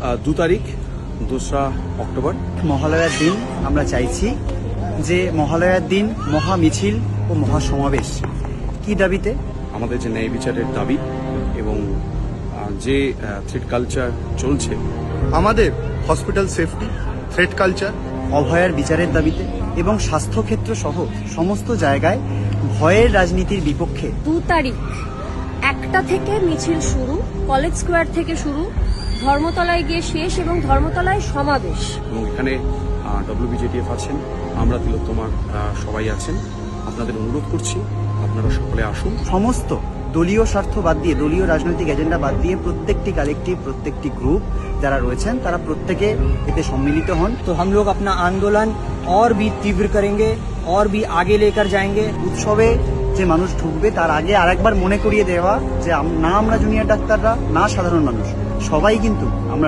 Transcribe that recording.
2 তারিখ 2রা অক্টোবর মহালয়ার দিন আমরা চাইছি যে মহালয়ার দিন মহা মিছিল ও মহা সমাবেশ। কি দাবিতে? আমাদের যে ন্যায় বিচারের দাবি এবং যে থ্রেড কালচার চলছে, আমাদের হসপিটাল সেফটি, থ্রেড কালচার, অভয়ার বিচারের দাবিতে এবং স্বাস্থ্যক্ষেত্র সহ সমস্ত জায়গায় ভয়ের রাজনীতির বিপক্ষে 2 তারিখ 1টা থেকে মিছিল শুরু, কলেজ স্কোয়ার থেকে শুরু, ধর্মতলায় গিয়ে শেষ এবং ধর্মতলায় সমাবেশ। এবং এখানে WBJTF আছেন, আমরা তিলোত্তমা সবাই আছেন। আপনাদের অনুরোধ করছি আপনারা সকলে আসুন। সমস্ত দলীয় স্বার্থ বাদ দিয়ে, দলীয় রাজনৈতিক এজেন্ডা বাদ দিয়ে প্রত্যেকটি কালেক্টিভ, প্রত্যেকটি গ্রুপ যারা রয়েছেন তারা প্রত্যেকে এতে সম্মিলিত হন। तो हम लोग अपना आंदोलन और भी तीव्र करेंगे और भी आगे लेकर जाएंगे। উৎসবে যে মানুষ ঢুকবে তার আগে আরেকবার মনে করিয়ে দেওয়া যে না আমরা জুনিয়র ডাক্তাররা, না সাধারণ মানুষ, সবাই কিন্তু আমরা